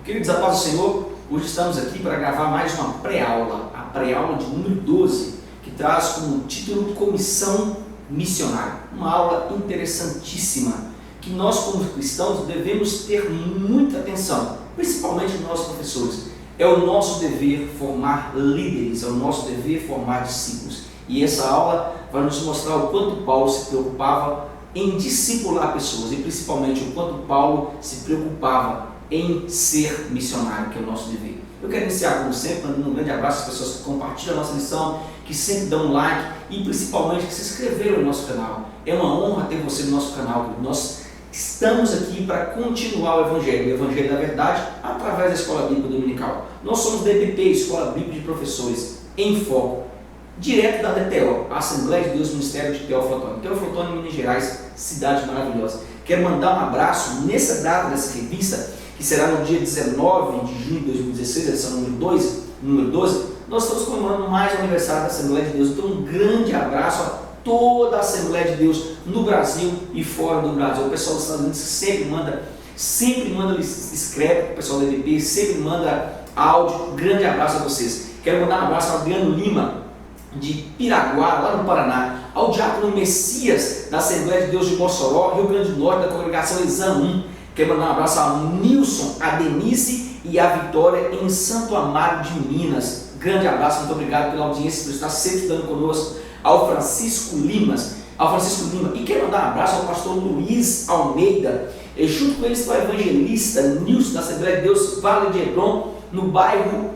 Queridos, a paz do Senhor, hoje estamos aqui para gravar mais uma pré-aula, a pré-aula de número 12, que traz como título Comissão Missionária. Uma aula interessantíssima, que nós como cristãos devemos ter muita atenção, principalmente nós professores. É o nosso dever formar líderes, é o nosso dever formar discípulos. E essa aula vai nos mostrar o quanto Paulo se preocupava em discipular pessoas e principalmente o quanto Paulo se preocupava em ser missionário, que é o nosso dever. Eu quero iniciar, como sempre, mandando um grande abraço às pessoas que compartilham a nossa lição, que sempre dão um like e principalmente que se inscreveram no nosso canal. É uma honra ter você no nosso canal. Nós estamos aqui para continuar o Evangelho da Verdade, através da Escola Bíblica Dominical. Nós somos da EBP, Escola Bíblica de Professores, em foco, direto da DTO, Assembleia de Deus Ministério de Teófilo Otoni. Teófilo Otoni, Minas Gerais, cidade maravilhosa. Quero mandar um abraço nessa data dessa revista, que será no dia 19 de junho de 2016, edição número 12, nós estamos comemorando mais um aniversário da Assembleia de Deus. Então, um grande abraço a toda a Assembleia de Deus no Brasil e fora do Brasil. O pessoal dos Estados Unidos sempre manda escreve, o pessoal da EBP sempre manda áudio. Um grande abraço a vocês. Quero mandar um abraço ao Adriano Lima, de Piraguá, lá no Paraná, ao Diácono Messias, da Assembleia de Deus de Mossoró, Rio Grande do Norte, da congregação Exam 1. Quero mandar um abraço ao Nilson, a Denise e a Vitória em Santo Amaro de Minas. Grande abraço, muito obrigado pela audiência, por estar sempre estando conosco. Ao Francisco Lima. E quero mandar um abraço ao pastor Luiz Almeida, junto com eles, o evangelista Nilson, da Assembleia de Deus Vale de Hebron, no bairro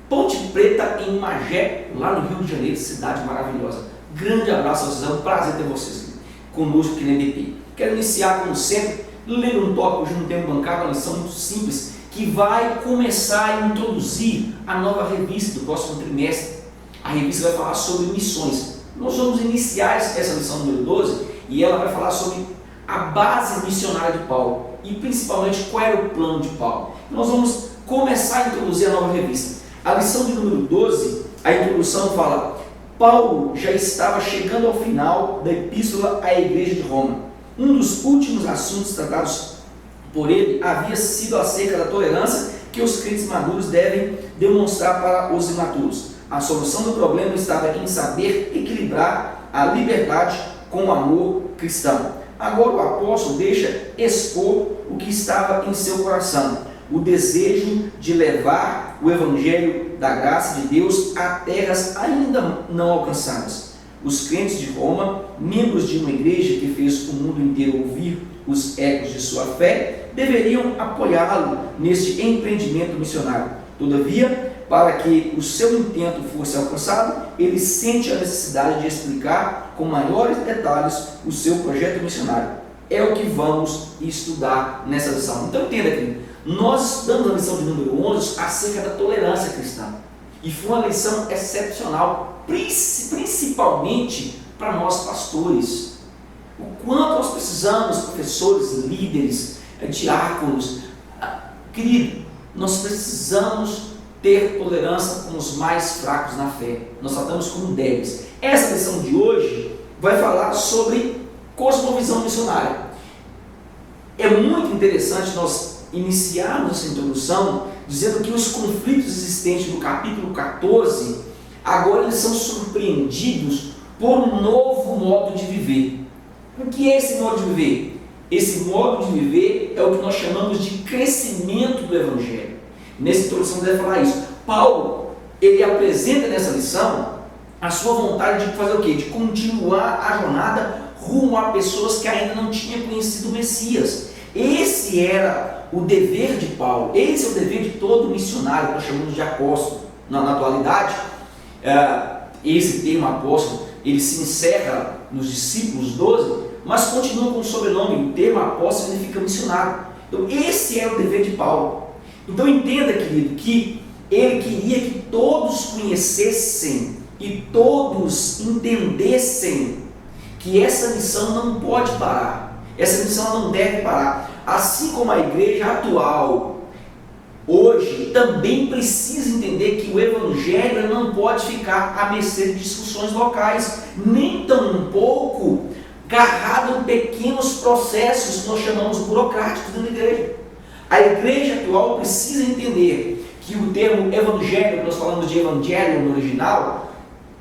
Ponte Preta, em Magé, lá no Rio de Janeiro, cidade maravilhosa. Grande abraço a vocês, é um prazer ter vocês conosco aqui na EBP. Quero iniciar, como sempre, lendo um tópico, hoje não tem bancado, uma lição muito simples, que vai começar a introduzir a nova revista do próximo trimestre. A revista vai falar sobre missões. Nós vamos iniciar essa lição número 12 e ela vai falar sobre a base missionária de Paulo e principalmente qual era o plano de Paulo. Nós vamos começar a introduzir a nova revista. A lição de número 12, a introdução fala: Paulo já estava chegando ao final da epístola à igreja de Roma. Um dos últimos assuntos tratados por ele havia sido acerca da tolerância que os crentes maduros devem demonstrar para os imaturos. A solução do problema estava em saber equilibrar a liberdade com o amor cristão. Agora o apóstolo deixa expor o que estava em seu coração: o desejo de levar o evangelho da graça de Deus a terras ainda não alcançadas. Os crentes de Roma, membros de uma igreja que fez o mundo inteiro ouvir os ecos de sua fé, deveriam apoiá-lo neste empreendimento missionário. Todavia, para que o seu intento fosse alcançado, ele sente a necessidade de explicar com maiores detalhes o seu projeto missionário. É o que vamos estudar nessa lição. Então entenda aqui, nós estudamos a lição de número 11 acerca da tolerância cristã. E foi uma lição excepcional, principalmente para nós pastores. O quanto nós precisamos, professores, líderes, diáconos. Querido, nós precisamos ter tolerância com os mais fracos na fé. Nós tratamos como débeis. Essa lição de hoje vai falar sobre cosmovisão missionária. É muito interessante nós iniciarmos essa introdução dizendo que os conflitos existentes no capítulo 14, agora eles são surpreendidos por um novo modo de viver. O que é esse modo de viver? Esse modo de viver é o que nós chamamos de crescimento do Evangelho. Nessa introdução deve falar isso. Paulo, ele apresenta nessa lição a sua vontade de fazer o quê? De continuar a jornada rumo a pessoas que ainda não tinham conhecido o Messias. Esse era o dever de Paulo, esse é o dever de todo missionário, que nós chamamos de apóstolo. Na atualidade, esse termo apóstolo, ele se encerra nos discípulos 12, mas continua com o sobrenome. O termo apóstolo significa missionário. Então esse é o dever de Paulo. Então entenda, querido, que ele queria que todos conhecessem e todos entendessem que essa missão não pode parar, essa missão não deve parar. Assim como a igreja atual, hoje, também precisa entender que o evangelho não pode ficar à mercê de discussões locais, nem tampouco agarrado em pequenos processos que nós chamamos burocráticos dentro da igreja. A igreja atual precisa entender que o termo evangelho, que nós falamos de evangelho no original,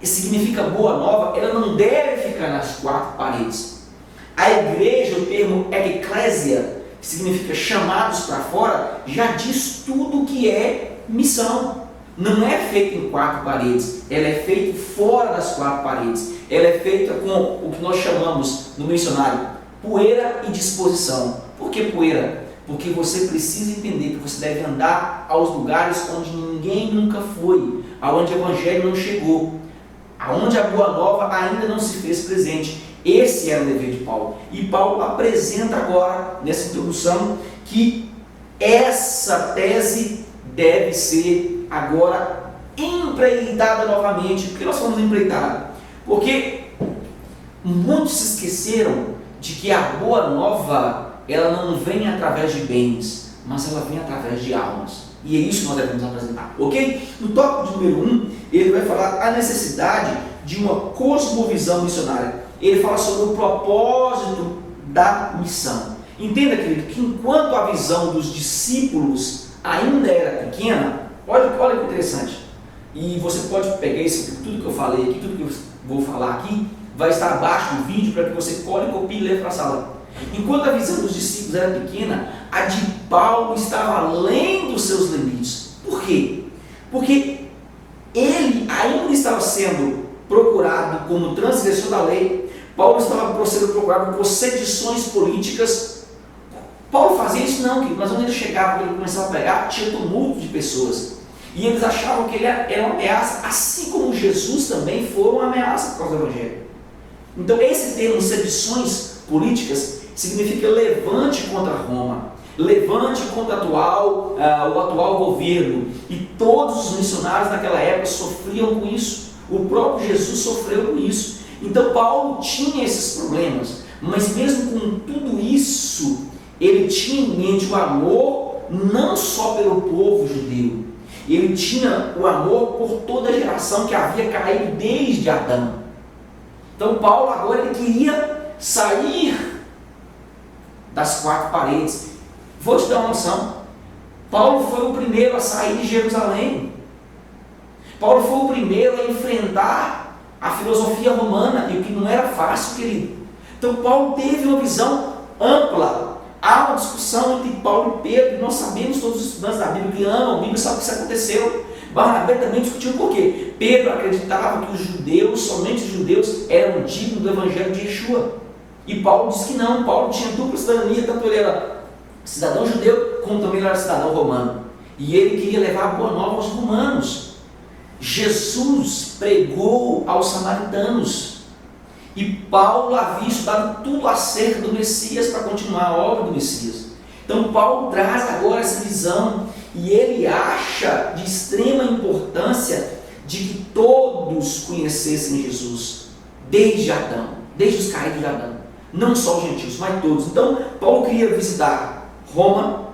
significa boa nova, ela não deve ficar nas quatro paredes. A igreja, o termo eclésia, que significa chamados para fora, já diz tudo o que é missão. Não é feita em quatro paredes, ela é feita fora das quatro paredes. Ela é feita com o que nós chamamos no missionário poeira e disposição. Por que poeira? Porque você precisa entender que você deve andar aos lugares onde ninguém nunca foi, aonde o evangelho não chegou, aonde a boa nova ainda não se fez presente. Esse era o dever de Paulo. E Paulo apresenta agora, nessa introdução, que essa tese deve ser agora empreitada novamente. Por que nós falamos empreitada? Porque muitos se esqueceram de que a boa nova, ela não vem através de bens, mas ela vem através de almas. E é isso que nós devemos apresentar, ok? No tópico de número 1, ele vai falar a necessidade de uma cosmovisão missionária. Ele fala sobre o propósito da missão. Entenda, querido, que enquanto a visão dos discípulos ainda era pequena, olha que interessante. E você pode pegar isso, tudo que eu falei aqui, tudo que eu vou falar aqui, vai estar abaixo do vídeo para que você cole, copie e leve para a sala. Enquanto a visão dos discípulos era pequena, a de Paulo estava além dos seus limites. Por quê? Porque ele ainda estava sendo procurado como transgressor da lei. Paulo estava sendo procurado por sedições políticas. Paulo fazia isso não, querido, mas quando ele chegava, quando ele começava a pregar, tinha tumulto de pessoas. E eles achavam que ele era uma ameaça, assim como Jesus também foi uma ameaça por causa do Evangelho. Então esse termo, sedições políticas, significa levante contra Roma, levante contra o atual governo. E todos os missionários naquela época sofriam com isso. O próprio Jesus sofreu com isso. Então Paulo tinha esses problemas, mas mesmo com tudo isso, ele tinha em mente o amor não só pelo povo judeu, ele tinha o amor por toda a geração que havia caído desde Adão. Então Paulo agora ele queria sair das quatro paredes. Vou te dar uma noção. Paulo foi o primeiro a sair de Jerusalém. Paulo foi o primeiro a enfrentar a filosofia romana, e o que não era fácil, querido. Então Paulo teve uma visão ampla. Há uma discussão entre Paulo e Pedro, e nós sabemos, todos os estudantes da Bíblia que amam a Bíblia sabem que isso aconteceu. Barnabé também discutiu por quê. Pedro acreditava que os judeus, somente os judeus, eram dignos do evangelho de Yeshua. E Paulo disse que não. Paulo tinha dupla cidadania, tanto ele era cidadão judeu, como também ele era cidadão romano. E ele queria levar a boa nova aos romanos. Jesus pregou aos samaritanos. E Paulo havia estudado tudo acerca do Messias para continuar a obra do Messias. Então Paulo traz agora essa visão e ele acha de extrema importância de que todos conhecessem Jesus, desde Adão, desde os caídos de Adão, não só os gentios, mas todos. Então Paulo queria visitar Roma,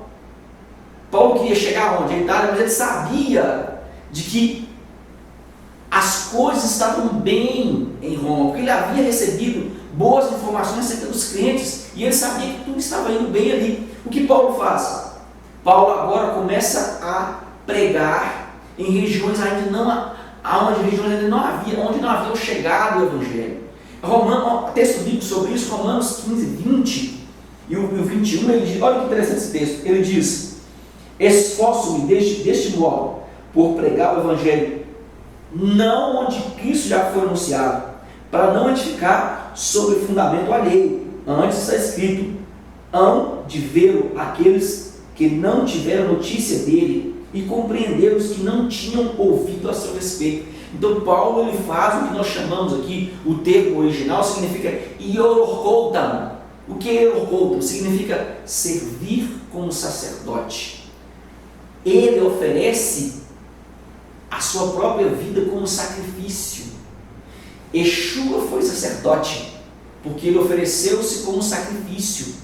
Paulo queria chegar onde? A Itália, mas ele sabia de que as coisas estavam bem em Roma, porque ele havia recebido boas informações acerca dos crentes, e ele sabia que tudo estava indo bem ali. O que Paulo faz? Paulo agora começa a pregar em regiões onde não havia chegado o Evangelho. Texto bíblico sobre isso, Romanos 15, 20 e o 21, ele diz, olha que interessante esse texto, ele diz: esforço-me deste modo por pregar o Evangelho não onde Cristo já foi anunciado, para não edificar sobre fundamento alheio. Antes está escrito: hão de vê-lo aqueles que não tiveram notícia dele, e compreender os que não tinham ouvido a seu respeito. Então Paulo ele faz o que nós chamamos aqui, o termo original significa iorkoutam. O que é iorkoutam? Significa servir como sacerdote. Ele oferece a sua própria vida como sacrifício. Yeshua foi sacerdote, porque ele ofereceu-se como sacrifício.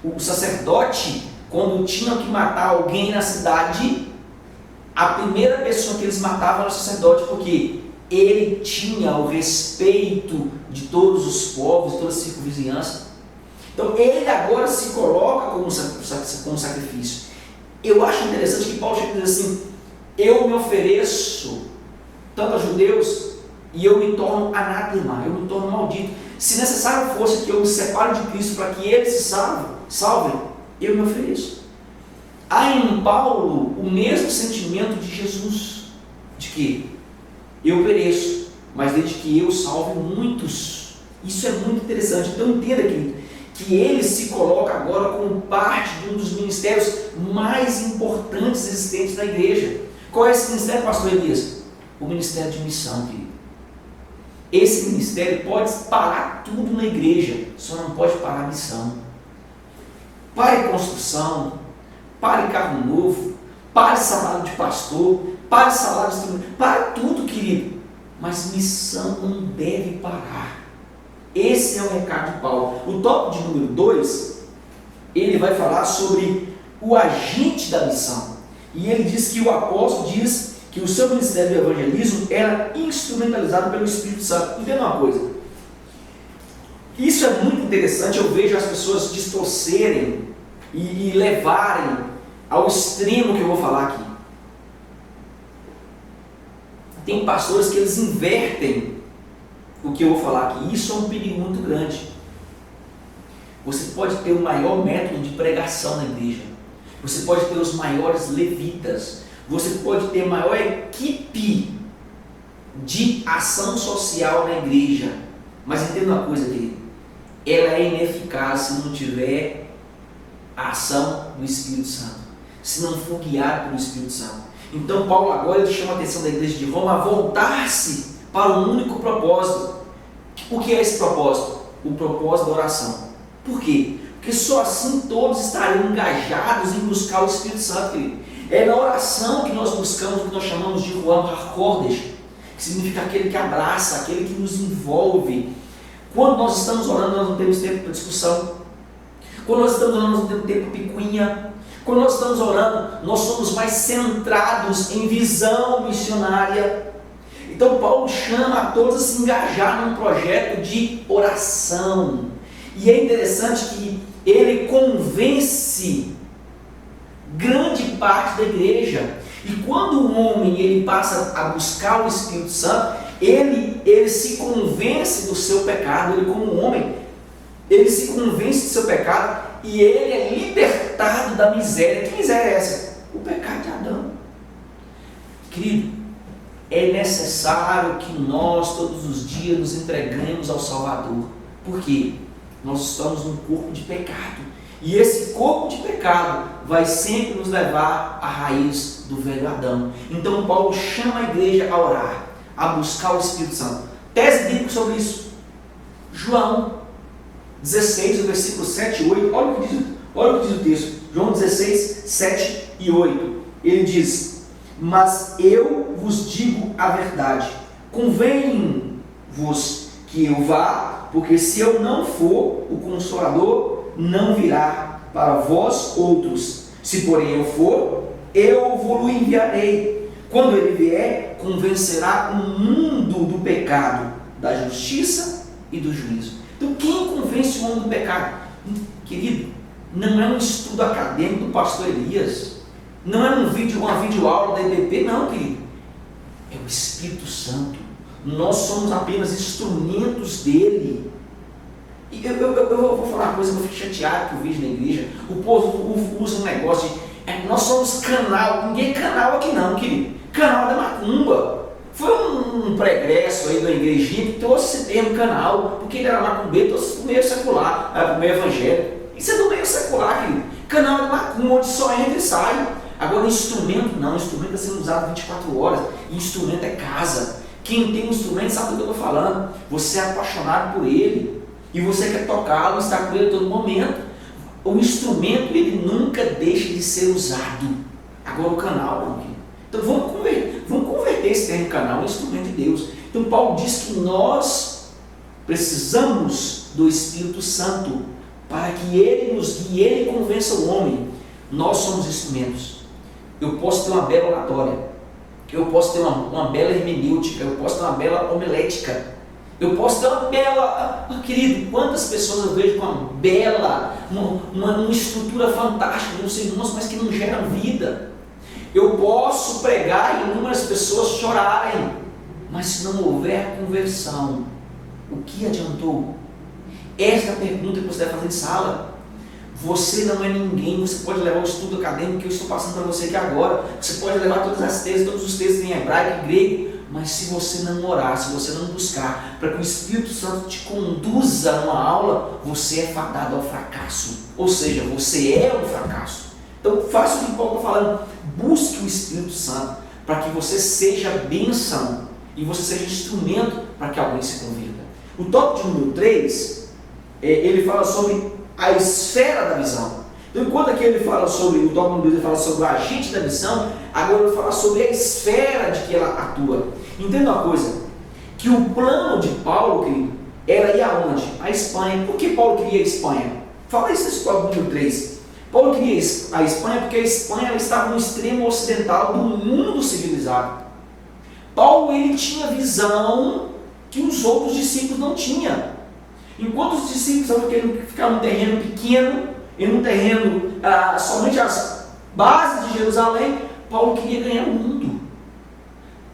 O sacerdote, quando tinham que matar alguém na cidade, a primeira pessoa que eles matavam era o sacerdote, porque ele tinha o respeito de todos os povos, de toda a circunvizinhança. Então ele agora se coloca como sacrifício. Eu acho interessante que Paulo chega a dizer assim: eu me ofereço tanto a judeus e eu me torno anátema, eu me torno maldito. Se necessário fosse que eu me separe de Cristo para que eles se salvem, eu me ofereço. Há em Paulo o mesmo sentimento de Jesus, de que eu pereço, mas desde que eu salve muitos. Isso é muito interessante. Então entenda, querido, que ele se coloca agora como parte de um dos ministérios mais importantes existentes na igreja. Qual é esse ministério, pastor Elias? O ministério de missão, querido. Esse ministério pode parar tudo na igreja, só não pode parar a missão. Pare construção, pare carro novo, pare salário de pastor, pare salário de instrumento, pare tudo, querido. Mas missão não deve parar. Esse é o recado de Paulo. O tópico de número 2, ele vai falar sobre o agente da missão. E ele diz que o apóstolo diz que o seu ministério de evangelismo era instrumentalizado pelo Espírito Santo. Entenda uma coisa. Isso é muito interessante. Eu vejo as pessoas distorcerem e levarem ao extremo que eu vou falar aqui. Tem pastores que eles invertem o que eu vou falar aqui. Isso é um perigo muito grande. Você pode ter o maior método de pregação na igreja. Você pode ter os maiores levitas. Você pode ter a maior equipe de ação social na igreja. Mas entenda uma coisa, querido. Ela é ineficaz se não tiver a ação do Espírito Santo. Se não for guiado pelo Espírito Santo. Então Paulo agora ele chama a atenção da igreja de Roma a voltar-se para um único propósito. O que é esse propósito? O propósito da oração. Por quê? Porque só assim todos estariam engajados em buscar o Espírito Santo, querido. É na oração que nós buscamos o que nós chamamos de Ruach HaKodesh, que significa aquele que abraça, aquele que nos envolve. Quando nós estamos orando, nós não temos tempo para discussão. Quando nós estamos orando, nós não temos tempo para picuinha. Quando nós estamos orando, nós somos mais centrados em visão missionária. Então Paulo chama a todos a se engajar num projeto de oração. E é interessante que ele convence grande parte da igreja. E quando o homem ele passa a buscar o Espírito Santo, ele se convence do seu pecado. Ele, como homem, ele se convence do seu pecado e ele é libertado da miséria. Que miséria é essa? O pecado de Adão. Querido, é necessário que nós todos os dias nos entregamos ao Salvador. Por quê? Nós estamos num corpo de pecado. E esse corpo de pecado vai sempre nos levar à raiz do velho Adão. Então Paulo chama a igreja a orar, a buscar o Espírito Santo. Tese bíblica sobre isso. João 16, o versículo 7 e 8. Olha o que diz o texto. João 16, 7 e 8. Ele diz: mas eu vos digo a verdade. Convém-vos que eu vá, porque se eu não for, o Consolador não virá para vós outros. Se porém eu for, eu vou enviarei. Quando ele vier, convencerá o mundo do pecado, da justiça e do juízo. Então quem convence o mundo do pecado? Querido, não é um estudo acadêmico do pastor Elias, não é uma videoaula da EBP, não, querido. É o Espírito Santo. Nós somos apenas instrumentos dele. E eu vou falar uma coisa que eu fico chateado que eu vejo na igreja. O povo usa um negócio de nós somos canal. Ninguém é canal aqui não, querido. Canal da macumba. Foi um pregresso aí da igrejinha que trouxe esse termo canal, porque ele era macumbeiro, trouxe para o meio secular, para o meio evangélico. Isso é do meio secular, querido. Canal da macumba, onde só entra e sai. Agora instrumento não, instrumento está sendo usado 24 horas. Instrumento é casa. Quem tem um instrumento sabe do que eu estou falando. Você é apaixonado por ele. E você quer tocá-lo, está com ele a todo momento. O instrumento, ele nunca deixa de ser usado. Agora o canal, não. Então vamos converter esse termo canal em instrumento de Deus. Então Paulo diz que nós precisamos do Espírito Santo para que ele nos guie, ele convença o homem. Nós somos instrumentos. Eu posso ter uma bela oratória, eu posso ter uma bela hermenêutica, eu posso ter uma bela homilética. Eu posso ter uma bela, querido, quantas pessoas eu vejo com uma bela, uma estrutura fantástica nos irmãos, mas que não geram vida. Eu posso pregar e inúmeras pessoas chorarem, mas se não houver conversão, o que adiantou? Esta é a pergunta que você deve fazer em sala. Você não é ninguém, você pode levar o estudo acadêmico que eu estou passando para você aqui agora, você pode levar todas as teses, todos os textos em hebraico e grego, mas se você não orar, se você não buscar, para que o Espírito Santo te conduza a uma aula, você é fadado ao fracasso, ou seja, você é um fracasso. Então faça o que Paulo está falando, busque o Espírito Santo, para que você seja bênção, e você seja instrumento para que alguém se converta. O tópico de número 3, ele fala sobre a esfera da visão. Então, enquanto aqui ele fala sobre, o tópico número 2 ele fala sobre o agente da missão, agora ele fala sobre a esfera de que ela atua. Entenda uma coisa, que o plano de Paulo, querido, era ir aonde? A Espanha. Por que Paulo queria a Espanha? Fala isso nesse tópico número 3. Paulo queria a Espanha porque a Espanha ela estava no extremo ocidental do mundo civilizado. Paulo ele tinha visão que os outros discípulos não tinham. Enquanto os discípulos estavam querendo ficar num terreno pequeno, e num terreno somente as bases de Jerusalém, Paulo queria ganhar o mundo.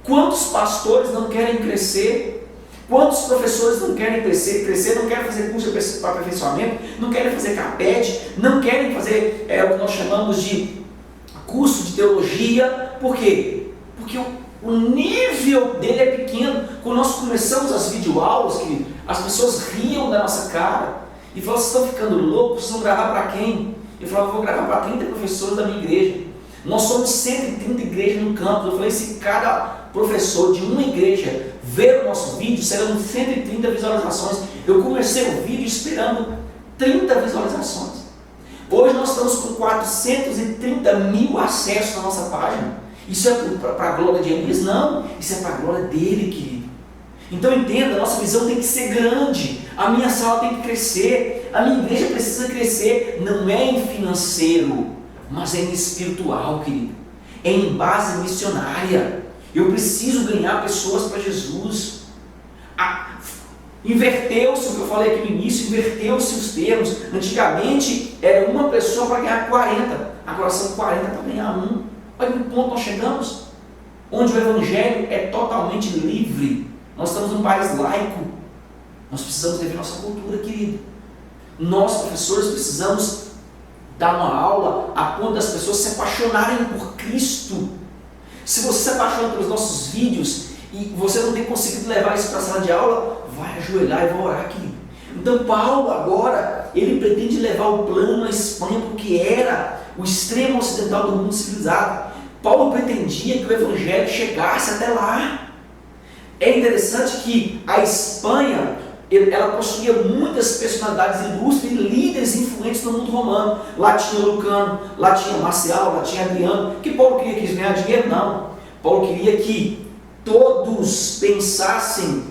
Quantos pastores não querem crescer? Quantos professores não querem crescer, não querem fazer curso de aperfeiçoamento, não querem fazer carpete, não querem fazer o que nós chamamos de curso de teologia? Por quê? Porque o nível dele é pequeno. Quando nós começamos as videoaulas, as pessoas riam da nossa cara e falavam, vocês estão ficando loucos, vocês vão gravar para quem? Eu falava, vou gravar para 30 professores da minha igreja. Nós somos 130 igrejas no campus. Eu falei, se cada professor de uma igreja ver o nosso vídeo, serão 130 visualizações. Eu comecei o vídeo esperando 30 visualizações. Hoje nós estamos com 430 mil acessos na nossa página. Isso é para a glória de Elias? Não, isso é para a glória dele, querido. Então entenda, a nossa visão tem que ser grande, a minha sala tem que crescer, a minha igreja precisa crescer, não é em financeiro, mas é em espiritual, querido, é em base missionária. Eu preciso ganhar pessoas para Jesus. Inverteu-se o que eu falei aqui no início, inverteu-se os termos. Antigamente era uma pessoa para ganhar 40, agora são 40 para ganhar um. Olha que ponto nós chegamos, onde o evangelho é totalmente livre. Nós estamos num país laico. Nós precisamos rever nossa cultura, querido. Nós, professores, precisamos dar uma aula a ponto das pessoas se apaixonarem por Cristo. Se você se apaixona pelos nossos vídeos e você não tem conseguido levar isso para a sala de aula, vai ajoelhar e vai orar, querido. Então Paulo agora, ele pretende levar o plano à Espanha, porque era o extremo ocidental do mundo civilizado. Paulo pretendia que o evangelho chegasse até lá. É interessante que a Espanha, ela possuía muitas personalidades ilustres e líderes influentes no mundo romano. Lá tinha Lucano, lá tinha Marcial, lá tinha Adriano. Que Paulo queria que eles ganhassem dinheiro? Não. Paulo queria que todos pensassem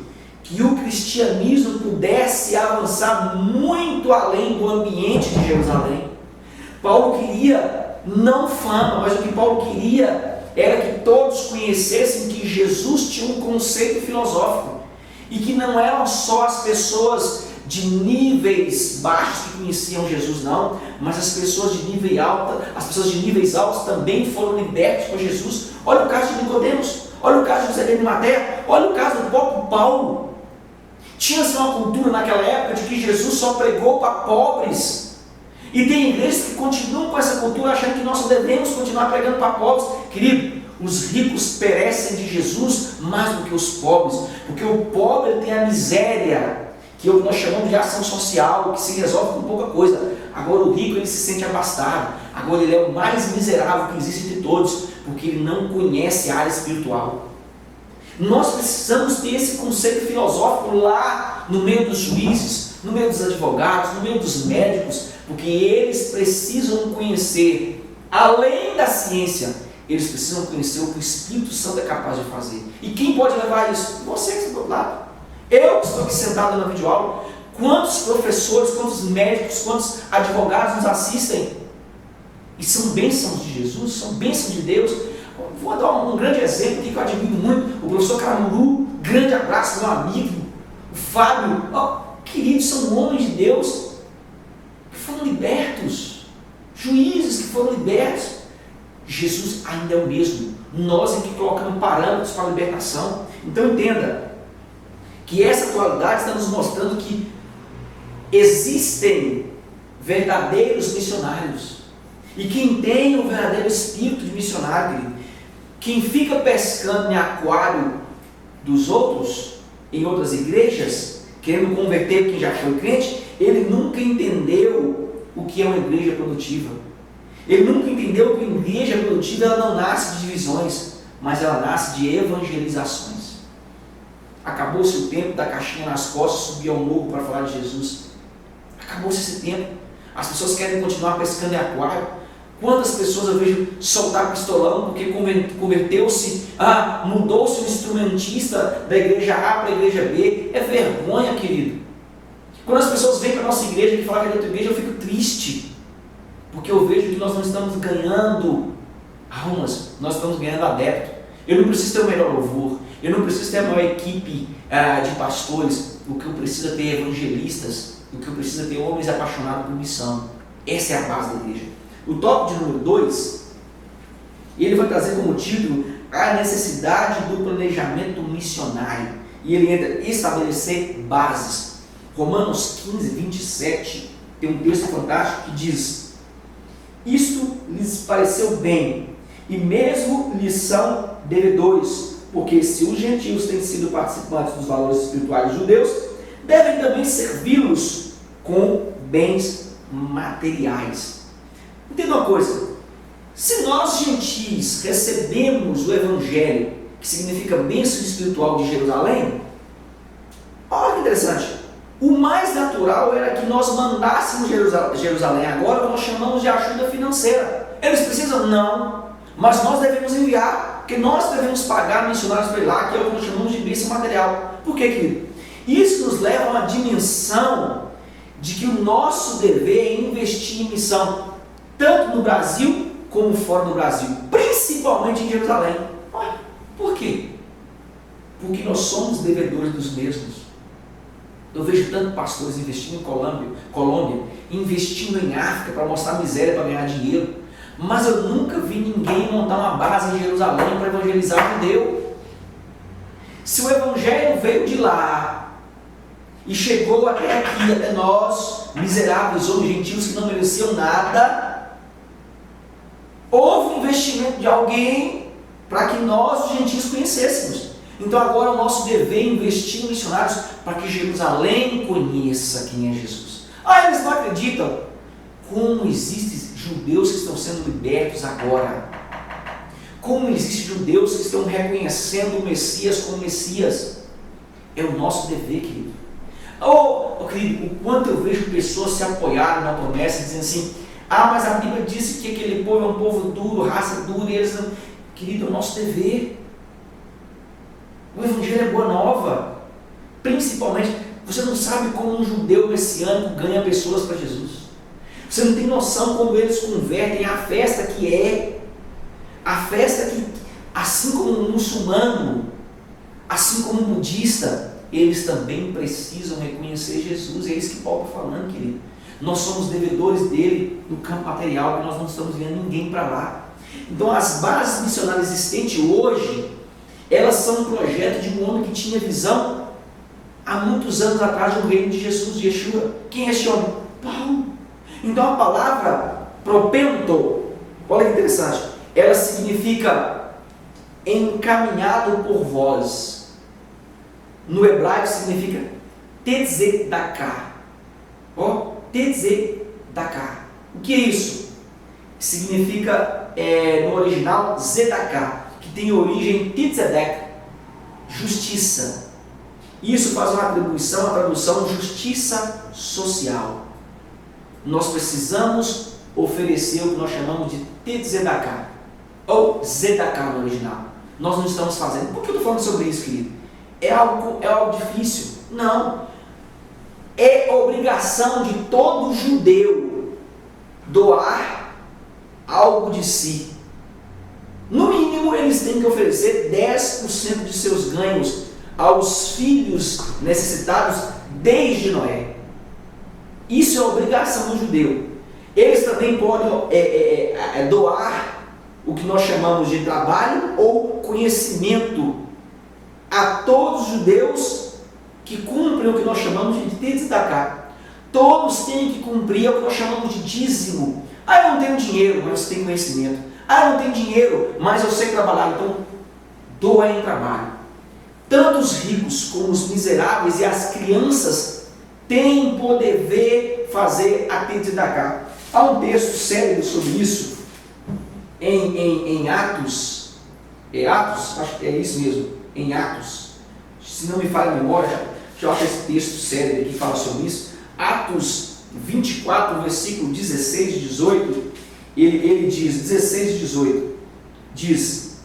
que o cristianismo pudesse avançar muito além do ambiente de Jerusalém. Paulo queria não fama, mas o que Paulo queria era que todos conhecessem que Jesus tinha um conceito filosófico e que não eram só as pessoas de níveis baixos que conheciam Jesus, não, mas as pessoas de nível alto, as pessoas de níveis altos também foram libertas por Jesus. Olha o caso de Nicodemos, olha o caso de José de Arimateia, olha o caso do próprio Paulo. Tinha-se uma cultura naquela época de que Jesus só pregou para pobres. E tem igrejas que continuam com essa cultura, achando que nós só devemos continuar pregando para pobres. Querido, os ricos perecem de Jesus mais do que os pobres, porque o pobre tem a miséria, que é o que nós chamamos de ação social, que se resolve com pouca coisa. Agora o rico, ele se sente abastado, agora ele é o mais miserável que existe de todos, porque ele não conhece a área espiritual. Nós precisamos ter esse conceito filosófico lá no meio dos juízes, no meio dos advogados, no meio dos médicos, porque eles precisam conhecer, além da ciência, eles precisam conhecer o que o Espírito Santo é capaz de fazer. E quem pode levar isso? Você que está do outro lado. Eu que estou aqui sentado na videoaula. Quantos professores, quantos médicos, quantos advogados nos assistem? E são bênçãos de Jesus, são bênçãos de Deus. Vou dar um grande exemplo que eu admiro muito, o professor Caramuru, grande abraço, meu amigo. o Fábio, queridos, são homens de Deus que foram libertos, juízes que foram libertos. Jesus ainda é o mesmo. Nós é que colocamos parâmetros para a libertação. Então entenda que essa atualidade está nos mostrando que existem verdadeiros missionários. E quem tem o verdadeiro espírito de missionário, querido, quem fica pescando em aquário dos outros, em outras igrejas, querendo converter quem já foi crente, ele nunca entendeu o que é uma igreja produtiva. Ele nunca entendeu que a igreja produtiva ela não nasce de divisões, mas ela nasce de evangelizações. Acabou-se o tempo da caixinha nas costas, subir ao morro para falar de Jesus. Acabou-se esse tempo. As pessoas querem continuar pescando em aquário. Quantas pessoas eu vejo soltar pistolão porque converteu-se, mudou-se o instrumentista da igreja A para a igreja B. É vergonha, querido. Quando as pessoas vêm para a nossa igreja e falam que é de outra igreja, eu fico triste. Porque eu vejo que nós não estamos ganhando almas, nós estamos ganhando adeptos. Eu não preciso ter o melhor louvor, eu não preciso ter a maior equipe de pastores. O que eu preciso é ter evangelistas, o que eu preciso é ter homens apaixonados por missão. Essa é a base da igreja. O tópico de número 2, ele vai trazer como título a necessidade do planejamento missionário. E ele entra estabelecer bases. Romanos 15, 27, tem um texto fantástico que diz: isto lhes pareceu bem, e mesmo lhes são devedores, porque se os gentios têm sido participantes dos valores espirituais dos judeus, devem também servi-los com bens materiais. Entenda uma coisa, se nós gentis recebemos o Evangelho, que significa bênção espiritual de Jerusalém, olha que interessante, o mais natural era que nós mandássemos Jerusalém agora, nós chamamos de ajuda financeira. Eles precisam? Não, mas nós devemos enviar, porque nós devemos pagar missionários para ir lá, que é o que nós chamamos de bênção material. Por quê, querido? Isso nos leva a uma dimensão de que o nosso dever é investir em missão, tanto no Brasil como fora do Brasil, principalmente em Jerusalém. Por quê? Porque nós somos devedores dos mesmos. Eu vejo tantos pastores investindo em Colômbia, investindo em África para mostrar miséria, para ganhar dinheiro, mas eu nunca vi ninguém montar uma base em Jerusalém para evangelizar o judeu. Se o evangelho veio de lá e chegou até aqui, até nós, miseráveis homens gentios que não mereciam nada, houve um investimento de alguém para que nós, os gentios, conhecêssemos. Então agora o nosso dever é investir em missionários para que Jerusalém conheça quem é Jesus. Eles não acreditam. Como existem judeus que estão sendo libertos agora. Como existem judeus que estão reconhecendo o Messias como Messias. É o nosso dever, querido. Querido, o quanto eu vejo pessoas se apoiarem na promessa, dizendo assim, mas a Bíblia disse que aquele povo é um povo duro, raça dura, e eles não... Querido, é o nosso dever. O Evangelho é boa nova. Principalmente, você não sabe como um judeu messiânico ganha pessoas para Jesus. Você não tem noção como eles convertem a festa que é. A festa que, assim como um muçulmano, assim como um budista, eles também precisam reconhecer Jesus. É isso que Paulo está falando, querido. Nós somos devedores dele no campo material, que nós não estamos vendo ninguém para lá. Então, as bases missionárias existentes hoje, elas são um projeto de um homem que tinha visão há muitos anos atrás do reino de Jesus, de Yeshua. Quem é esse homem? Paulo. Então a palavra propento, olha que interessante, ela significa encaminhado por vós. No hebraico significa tzedakah. Tzedakah. O que é isso? Significa, no original, zedakah, que tem origem tzedek, justiça. Isso faz uma atribuição, a tradução justiça social. Nós precisamos oferecer o que nós chamamos de tzedakah, ou zedakah no original. Nós não estamos fazendo. Por que eu estou falando sobre isso, querido? É algo difícil? Não. É obrigação de todo judeu doar algo de si. No mínimo, eles têm que oferecer 10% de seus ganhos aos filhos necessitados desde Noé. Isso é obrigação do judeu. Eles também podem doar o que nós chamamos de trabalho ou conhecimento a todos os judeus que cumprem o que nós chamamos de tzedakah. Todos têm que cumprir o que nós chamamos de dízimo. Eu não tenho dinheiro, mas eu tenho conhecimento. Eu não tenho dinheiro, mas eu sei trabalhar. Então, doa em trabalho. Tanto os ricos como os miseráveis e as crianças têm por dever fazer a tzedakah. Há um texto célebre sobre isso em Atos. Acho que é isso mesmo, em Atos. Se não me falha a memória, deixa eu achar esse texto célebre que fala sobre isso. Atos 24, versículo 16 e 18, ele diz, 16 e 18, diz: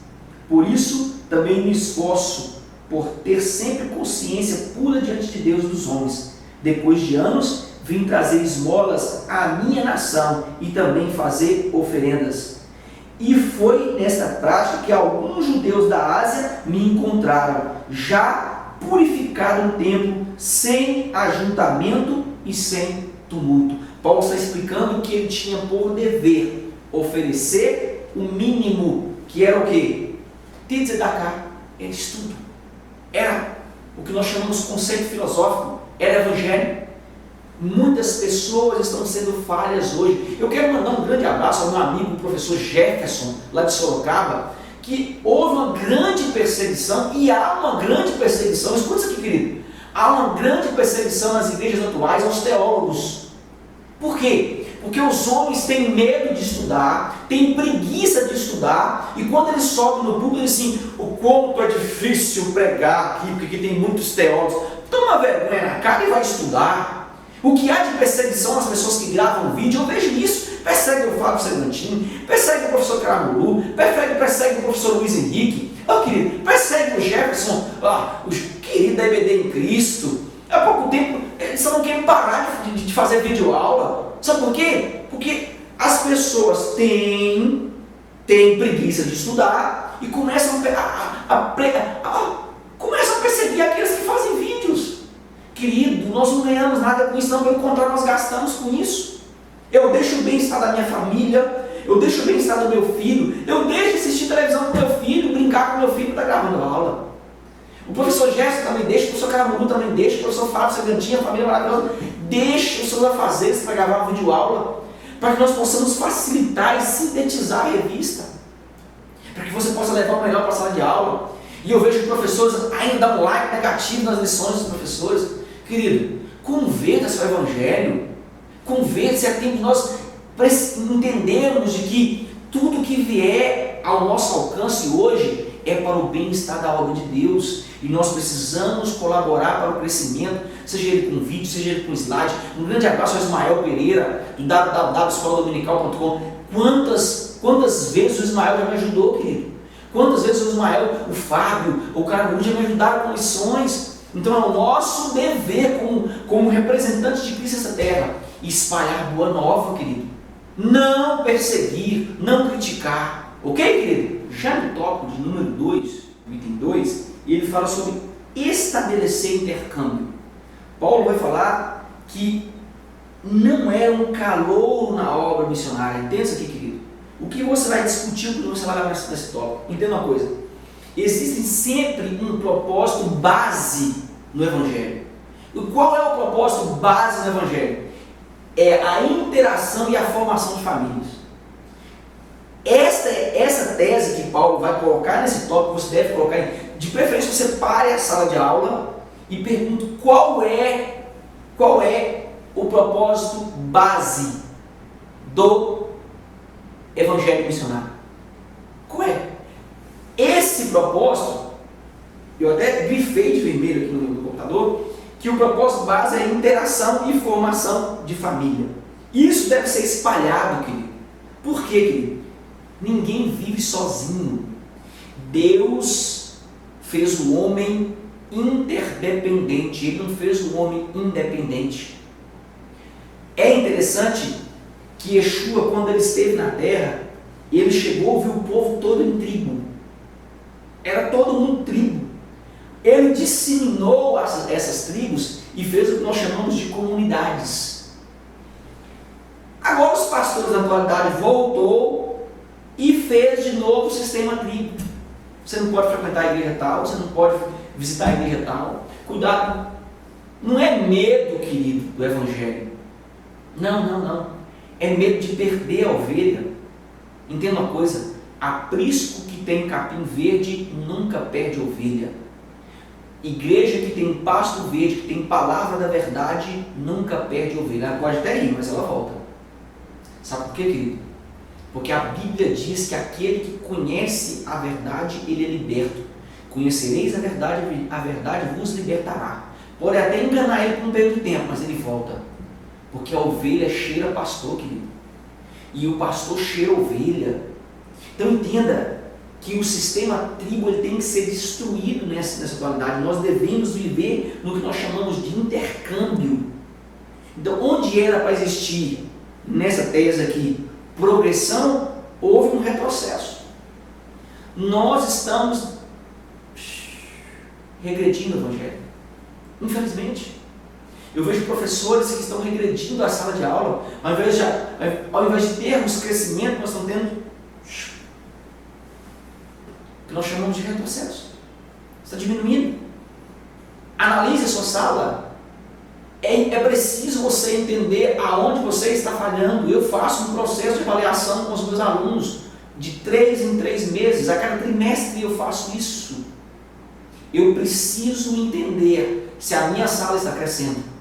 por isso também me esforço por ter sempre consciência pura diante de Deus e dos homens. Depois de anos, vim trazer esmolas à minha nação e também fazer oferendas. E foi nesta prática que alguns judeus da Ásia me encontraram, já purificado um tempo, sem ajuntamento e sem tumulto. Paulo está explicando que ele tinha por dever oferecer o mínimo, que era o quê? Tzedakah, era estudo. Era o que nós chamamos de conceito filosófico, era evangelho. Muitas pessoas estão sendo falhas hoje. Eu quero mandar um grande abraço ao meu amigo, o professor Jefferson, lá de Sorocaba, que houve uma grande perseguição, e há uma grande perseguição, escuta isso aqui, querido, há uma grande perseguição nas igrejas atuais aos teólogos. Por quê? Porque os homens têm medo de estudar, têm preguiça de estudar, e quando eles sobem no público, dizem assim: o quanto é difícil pregar aqui, porque aqui tem muitos teólogos. Toma vergonha na cara e vai estudar. O que há de perseguição nas pessoas que gravam vídeo, eu vejo isso. Persegue o Fábio Segantini, persegue o professor Caramuru, persegue o professor Luiz Henrique, querido, persegue o Jefferson, o querido da EBD em Cristo. Há pouco tempo, eles não querem parar de fazer vídeo aula. Sabe por quê? Porque as pessoas têm preguiça de estudar e começam a perseguir aqueles que fazem vídeos. Querido, nós não ganhamos nada com isso, não, pelo contrário, nós gastamos com isso. Eu deixo o bem-estar da minha família, eu deixo o bem-estar do meu filho, eu deixo de assistir televisão com meu filho, brincar com meu filho que está gravando aula. O professor Gerson também deixa, o professor Caramuru também deixa, o professor Fábio Segantinha, a família maravilhosa, deixa os seus afazeres para gravar uma videoaula, para que nós possamos facilitar e sintetizar a revista, para que você possa levar o melhor para a sala de aula. E eu vejo professores ainda dão um like negativo nas lições dos professores. Querido, converta-se ao Evangelho, converta-se a tempo de nós entendermos de que tudo que vier ao nosso alcance hoje é para o bem-estar da obra de Deus, e nós precisamos colaborar para o crescimento, seja ele com vídeo, seja ele com slide. Um grande abraço ao Ismael Pereira, do www.escoladominical.com. Quantas vezes o Ismael já me ajudou, querido? Quantas vezes o Ismael, o Fábio, o Caramuru já me ajudaram com lições? Então é o nosso dever como representantes de Cristo nessa terra, espalhar boa nova, querido. Não perseguir, não criticar. Ok, querido? Já no tópico de número 2, item 2, ele fala sobre estabelecer intercâmbio. Paulo vai falar que não era um calor na obra missionária. Entenda isso aqui, querido. O que você vai discutir quando você vai lá nesse tópico? Entenda uma coisa. Existe sempre um propósito base no Evangelho. E qual é o propósito base no Evangelho? É a interação e a formação de famílias. Essa tese que Paulo vai colocar nesse tópico, você deve colocar, de preferência você pare a sala de aula e pergunte qual é o propósito base do Evangelho missionário. Qual é? Esse propósito, eu até grifei de vermelho aqui no computador, que o propósito base é a interação e formação de família. Isso deve ser espalhado, querido. Por quê, querido? Ninguém vive sozinho. Deus fez o homem interdependente, Ele não fez o homem independente. É interessante que Yeshua, quando Ele esteve na terra, Ele chegou e viu o povo todo em tribo. Era todo mundo tribo. ele disseminou essas tribos e fez o que nós chamamos de comunidades. Agora os pastores da atualidade voltou e fez de novo o sistema tribo. Você não pode frequentar a igreja tal, você não pode visitar a igreja tal. Cuidado, não é medo, querido, do evangelho. Não. É medo de perder a ovelha. Entenda uma coisa, aprisco que tem capim verde nunca perde ovelha. Igreja que tem pasto verde, que tem palavra da verdade, nunca perde ovelha. Ela pode até ir, mas ela volta. Sabe por quê, querido? Porque a Bíblia diz que aquele que conhece a verdade, ele é liberto. Conhecereis a verdade vos libertará. Pode até enganar ele por um período de tempo, mas ele volta. Porque a ovelha cheira pastor, querido. E o pastor cheira ovelha. Então entenda que o sistema tribo ele tem que ser destruído nessa atualidade. Nós devemos viver no que nós chamamos de intercâmbio. Então, onde era para existir, nessa tese aqui, progressão, houve um retrocesso. Nós estamos regredindo o evangelho. Infelizmente. Eu vejo professores que estão regredindo a sala de aula, ao invés de termos crescimento, nós estamos tendo o que nós chamamos de retrocesso. Está diminuindo. Analise a sua sala. É preciso você entender aonde você está falhando. Eu faço um processo de avaliação com os meus alunos de 3 em 3 meses. A cada trimestre eu faço isso. Eu preciso entender se a minha sala está crescendo.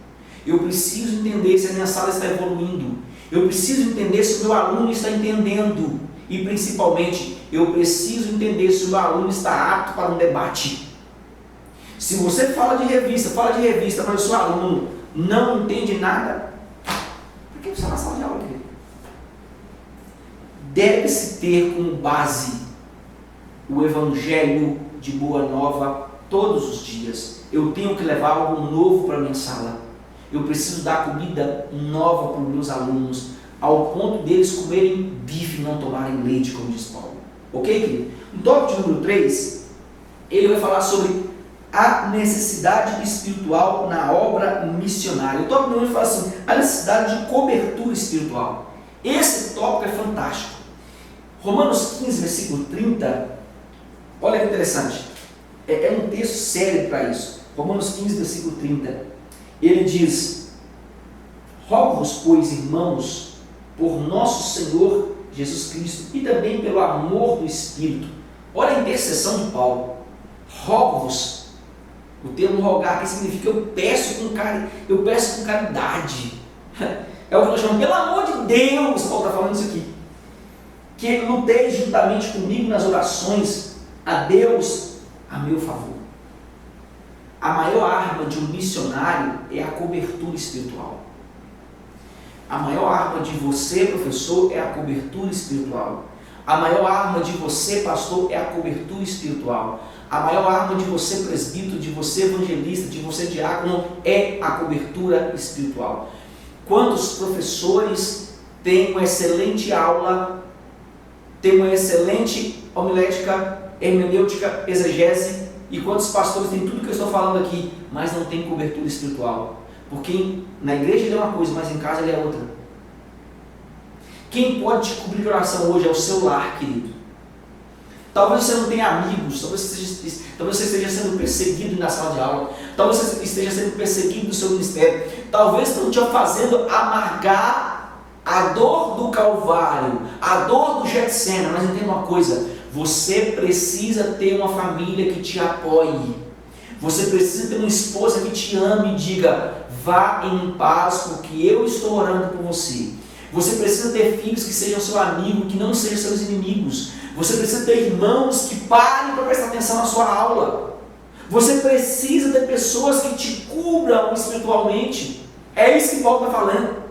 Eu preciso entender se a minha sala está evoluindo. Eu preciso entender se o meu aluno está entendendo. E principalmente, eu preciso entender se o meu aluno está apto para um debate. Se você fala de revista, mas o seu aluno não entende nada, por que você está na sala de aula, querido? Deve-se ter como base o evangelho de boa nova todos os dias. Eu tenho que levar algo novo para a minha sala. Eu preciso dar comida nova para os meus alunos, ao ponto deles comerem bife e não tomarem leite, como diz Paulo. Ok, querido? No tópico de número 3, ele vai falar sobre a necessidade espiritual na obra missionária. O tópico número 1 fala assim, a necessidade de cobertura espiritual. Esse tópico é fantástico. Romanos 15, versículo 30, olha que interessante. É um texto sério para isso. Romanos 15, versículo 30. Ele diz, rogo-vos, pois, irmãos, por nosso Senhor Jesus Cristo e também pelo amor do Espírito. Olha a intercessão de Paulo. Rogo-vos. O termo rogar aqui significa eu peço com caridade. É o que nós chamamos, pelo amor de Deus, Paulo está falando isso aqui. Que luteis juntamente comigo nas orações a Deus a meu favor. A maior arma de um missionário é a cobertura espiritual. A maior arma de você, professor, é a cobertura espiritual. A maior arma de você, pastor, é a cobertura espiritual. A maior arma de você, presbítero, de você, evangelista, de você, diácono, é a cobertura espiritual. Quantos professores têm uma excelente aula, têm uma excelente homilética, hermenêutica, exegese, e quantos pastores têm tudo que eu estou falando aqui, mas não tem cobertura espiritual? Porque na igreja ele é uma coisa, mas em casa ele é outra. Quem pode te cobrir de oração hoje é o seu lar, querido. Talvez você não tenha amigos, talvez você esteja sendo perseguido na sala de aula, talvez você esteja sendo perseguido no seu ministério, talvez estão te fazendo amargar a dor do Calvário, a dor do Getsemane, mas entenda uma coisa, você precisa ter uma família que te apoie, você precisa ter uma esposa que te ame e diga, vá em paz porque eu estou orando por você. Você precisa ter filhos que sejam seu amigo, que não sejam seus inimigos. Você precisa ter irmãos que parem para prestar atenção na sua aula. Você precisa ter pessoas que te cubram espiritualmente. É isso que Paulo está falando.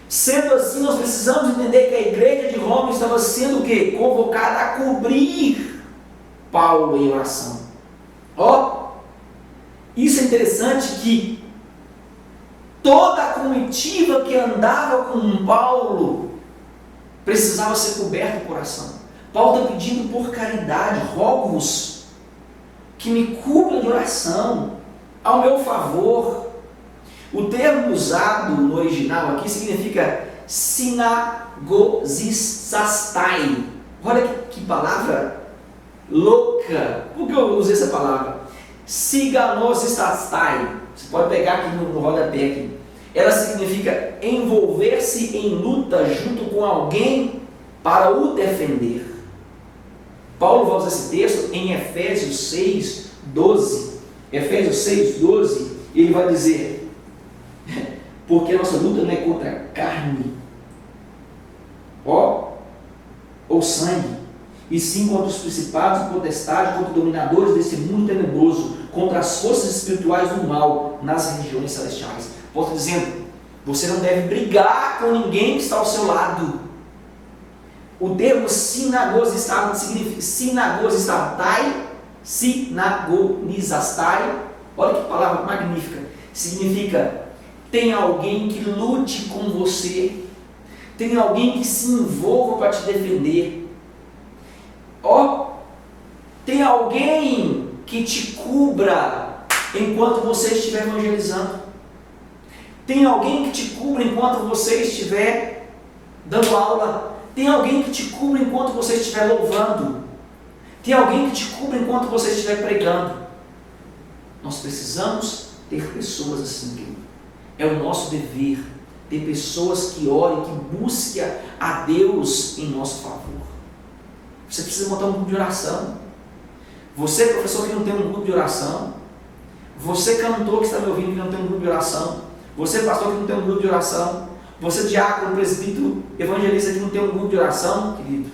Sendo assim, nós precisamos entender que a igreja de Roma estava sendo o quê? Convocada a cobrir Paulo em oração. Isso é interessante que toda a comitiva que andava com Paulo precisava ser coberta por oração. Paulo está pedindo por caridade, rogo-vos. que me cubra de oração, ao meu favor. O termo usado no original aqui significa sinagosisastai. Olha que palavra louca! Por que eu usei essa palavra? Siganosisastai. Você pode pegar aqui no rodapé aqui. Ela significa envolver-se em luta junto com alguém para o defender. Paulo vai usar esse texto em Efésios 6, 12. Efésios 6, 12, ele vai dizer: porque a nossa luta não é contra a carne, ou sangue, e sim contra os principados e potestades, contra os dominadores desse mundo tenebroso, contra as forças espirituais do mal nas regiões celestiais. Paulo está dizendo, você não deve brigar com ninguém que está ao seu lado. O termo sinagosistai significa sinagonizastai, olha que palavra magnífica, significa tem alguém que lute com você, tem alguém que se envolva para te defender, tem alguém que te cubra enquanto você estiver evangelizando, tem alguém que te cubra enquanto você estiver dando aula, tem alguém que te cubra enquanto você estiver louvando, tem alguém que te cubra enquanto você estiver pregando. Nós precisamos ter pessoas assim, querido. É o nosso dever ter pessoas que orem, que busquem a Deus em nosso favor. Você precisa montar um grupo de oração. Você, professor, que não tem um grupo de oração. Você, cantor que está me ouvindo, que não tem um grupo de oração. Você, pastor, que não tem um grupo de oração. Você, diácono, presbítero, evangelista, que não tem um grupo de oração, querido,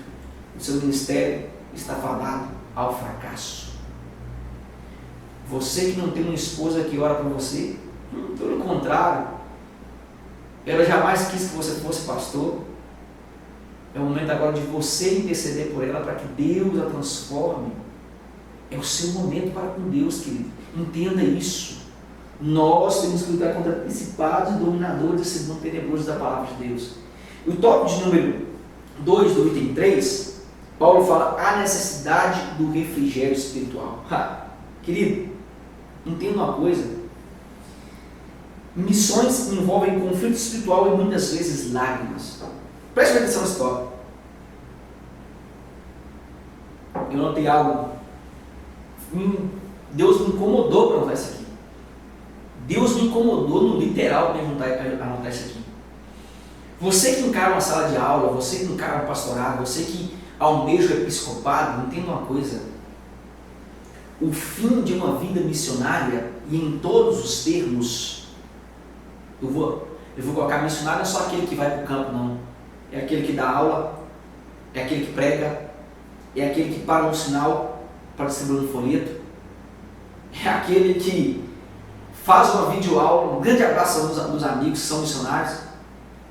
o seu ministério está fadado ao fracasso. Você que não tem uma esposa que ora por você, pelo contrário, ela jamais quis que você fosse pastor. É o momento agora de você interceder por ela para que Deus a transforme. É o seu momento para com Deus, querido. Entenda isso. Nós temos que lutar contra principados e dominadores desse mundo tenebroso da palavra de Deus. E o tópico de número 2 do item 3, Paulo fala a necessidade do refrigério espiritual. Querido, entenda uma coisa. Missões envolvem conflito espiritual e muitas vezes lágrimas. Preste atenção nesse tópico. Eu notei algo. Deus me incomodou para anotar isso aqui. Deus me incomodou no literal para anotar isso aqui. Você que encara uma sala de aula, você que encara um pastorado, você que almeja o episcopado, entenda uma coisa. O fim de uma vida missionária, e em todos os termos, eu vou colocar missionário não é só aquele que vai para o campo, não. É aquele que dá aula, é aquele que prega, é aquele que para um sinal para distribuir um folheto, é aquele que faz uma videoaula. Um grande abraço aos amigos que são missionários.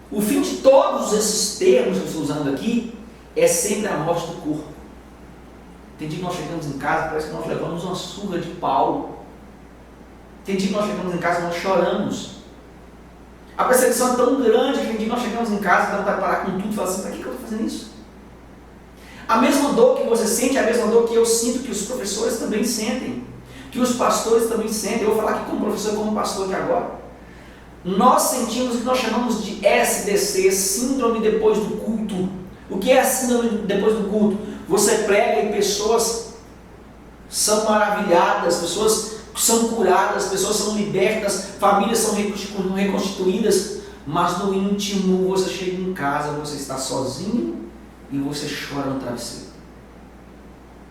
O fim de todos esses termos que eu estou usando aqui é sempre a morte do corpo. Tem dia que nós chegamos em casa, parece que nós levamos uma surra de pau. Tem dia que nós chegamos em casa e nós choramos. A perseguição é tão grande que tem dia que nós chegamos em casa e dá para parar com tudo e falar assim, para que eu estou fazendo isso? A mesma dor que você sente é a mesma dor que eu sinto, que os professores também sentem, que os pastores também sentem. Eu vou falar aqui como professor e como pastor de agora. Nós sentimos o que nós chamamos de SDC, síndrome depois do culto. O que é a síndrome depois do culto? Você prega e pessoas são maravilhadas, pessoas são curadas, pessoas são libertas, famílias são reconstituídas, mas no íntimo você chega em casa, você está sozinho e você chora no travesseiro.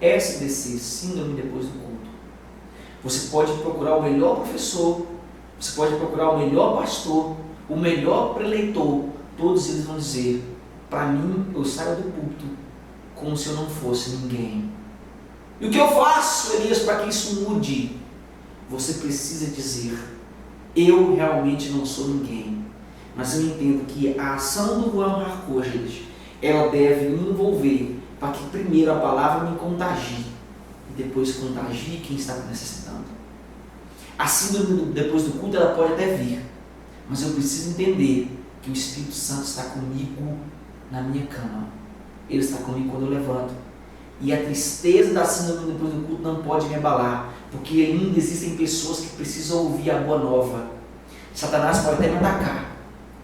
SDC, síndrome depois do culto. Você pode procurar o melhor professor, você pode procurar o melhor pastor, o melhor preleitor, todos eles vão dizer, para mim, eu saio do púlpito como se eu não fosse ninguém. E o que eu faço, Elias, para que isso mude? Você precisa dizer, eu realmente não sou ninguém, mas eu entendo que a ação do Juan Marcos, ela deve me envolver, para que primeiro a palavra me contagie, e depois contagie quem está necessitando. A síndrome depois do culto, ela pode até vir, mas eu preciso entender que o Espírito Santo está comigo na minha cama. Ele está comigo quando eu levanto. E a tristeza da síndrome depois do culto não pode me abalar, porque ainda existem pessoas que precisam ouvir a boa nova. Satanás pode até me atacar,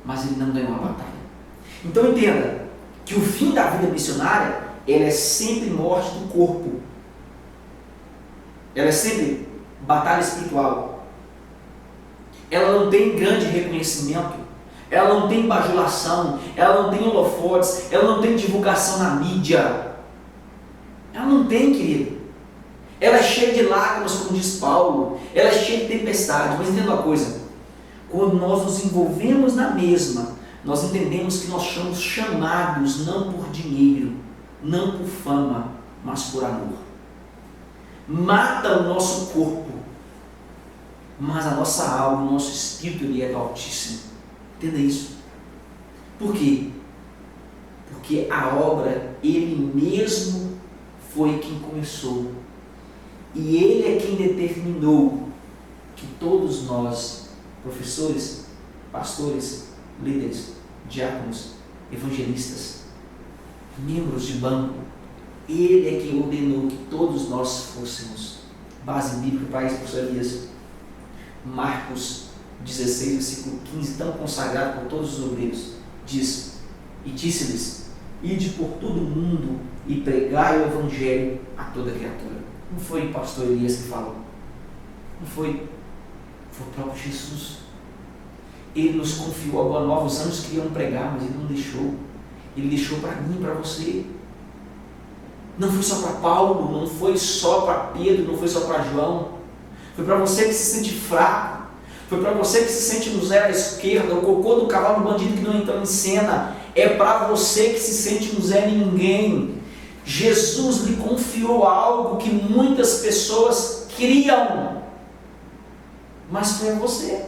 mas ele não ganhou a batalha. Então entenda que o fim da vida missionária, ela é sempre morte do corpo. Ela é sempre batalha espiritual. Ela não tem grande reconhecimento, ela não tem bajulação, ela não tem holofotes, ela não tem divulgação na mídia. Ela não tem, querido. Ela é cheia de lágrimas, como diz Paulo. Ela é cheia de tempestade. Mas entenda uma coisa: quando nós nos envolvemos na mesma, nós entendemos que nós somos chamados não por dinheiro, não por fama, mas por amor. Mata o nosso corpo, mas a nossa alma, o nosso espírito, ele é do Altíssimo. Entenda isso. Por quê? Porque a obra, ele mesmo foi quem começou. E ele é quem determinou que todos nós, professores, pastores, líderes, diáconos, evangelistas, membros de banco, ele é quem ordenou que todos nós fôssemos. Base bíblica para isso, professor Elias. Marcos 16, versículo 15, tão consagrado por todos os obreiros, diz: e disse-lhes: ide por todo o mundo e pregai o evangelho a toda criatura. Não foi o pastor Elias que falou, não foi o próprio Jesus. Ele nos confiou a boa nova. Os anjos queriam pregar, mas ele não deixou. Ele deixou para mim e para você. Não foi só para Paulo, não foi só para Pedro, não foi só para João. Foi para você que se sente fraco, foi para você que se sente no zero à esquerda, o cocô do cavalo do bandido que não entrou em cena. É para você que se sente no zero ninguém. Jesus lhe confiou algo que muitas pessoas criam, mas foi você.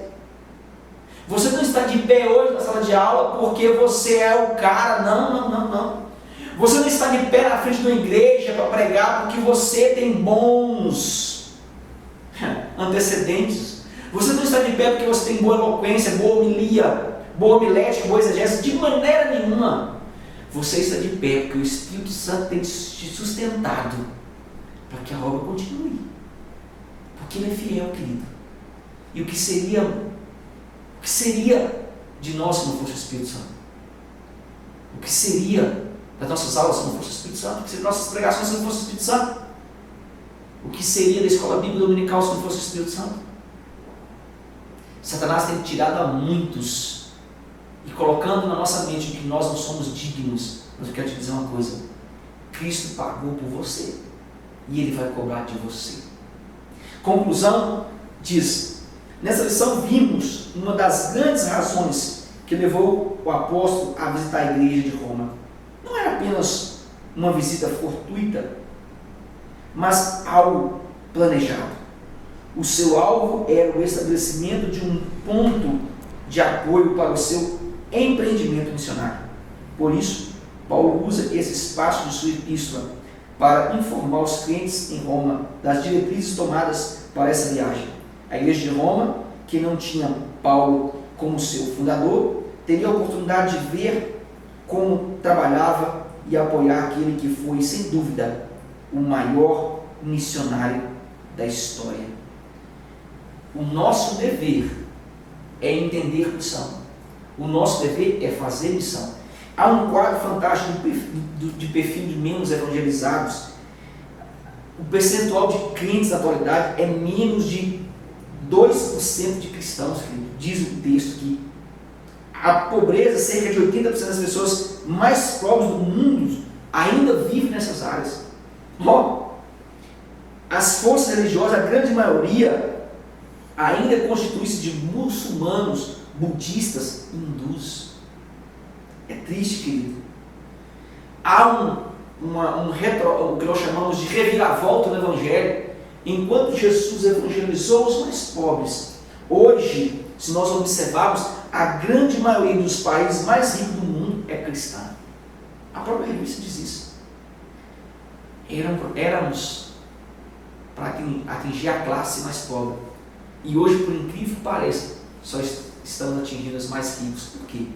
Você não está de pé hoje na sala de aula porque você é o cara. Não. Você não está de pé na frente de uma igreja para pregar porque você tem bons antecedentes. Você não está de pé porque você tem boa eloquência, boa homilia, boa homilética, boa exegese. De maneira nenhuma. Você está de pé porque o Espírito Santo tem te sustentado para que a obra continue. Porque Ele é fiel, querido. E o que seria de nós se não fosse o Espírito Santo? O que seria das nossas aulas se não fosse o Espírito Santo? O que seria das nossas pregações se não fosse o Espírito Santo? O que seria da escola bíblica dominical se não fosse o Espírito Santo? Satanás tem tirado a muitos e colocando na nossa mente que nós não somos dignos. Mas eu quero te dizer uma coisa: Cristo pagou por você e Ele vai cobrar de você. Conclusão diz: nessa lição vimos uma das grandes razões que levou o apóstolo a visitar a igreja de Roma. Não era apenas uma visita fortuita, mas algo planejado. O seu alvo era o estabelecimento de um ponto de apoio para o seu empreendimento missionário. Por isso, Paulo usa esse espaço de sua epístola para informar os crentes em Roma das diretrizes tomadas para essa viagem. A igreja de Roma, que não tinha Paulo como seu fundador, teria a oportunidade de ver como trabalhava e apoiar aquele que foi, sem dúvida, o maior missionário da história. O nosso dever é entender missão. O nosso dever é fazer missão. Há um quadro fantástico de perfil de menos evangelizados. O percentual de crentes na atualidade é menos de 2% de cristãos, diz o texto que a pobreza, cerca de 80% das pessoas mais pobres do mundo ainda vivem nessas áreas. As forças religiosas, a grande maioria, ainda constitui-se de muçulmanos, budistas e hindus. É triste, querido. Há o que nós chamamos de reviravolta no Evangelho. Enquanto Jesus evangelizou os mais pobres, hoje, se nós observarmos, a grande maioria dos países mais ricos do mundo é cristã. A própria revista diz isso. Éramos para atingir a classe mais pobre. E hoje, por incrível que pareça, só estamos atingindo os mais ricos. Por quê?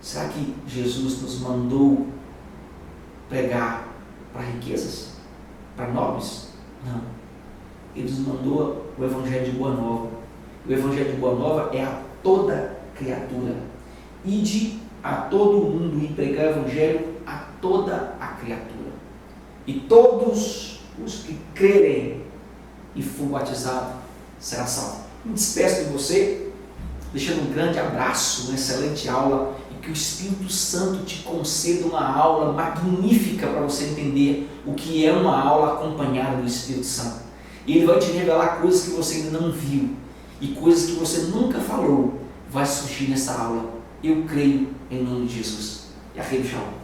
Será que Jesus nos mandou pregar para riquezas, para nobres? Não. Ele nos mandou o Evangelho de Boa Nova. O Evangelho de Boa Nova é a toda criatura. Ide a todo mundo e pregar o Evangelho a toda a criatura. E todos os que crerem e for batizado será salvo. Me despeço de você, deixando um grande abraço, uma excelente aula, e que o Espírito Santo te conceda uma aula magnífica para você entender o que é uma aula acompanhada do Espírito Santo. E ele vai te revelar coisas que você ainda não viu, e coisas que você nunca falou, vai surgir nessa aula. Eu creio em nome de Jesus. E a Shalom.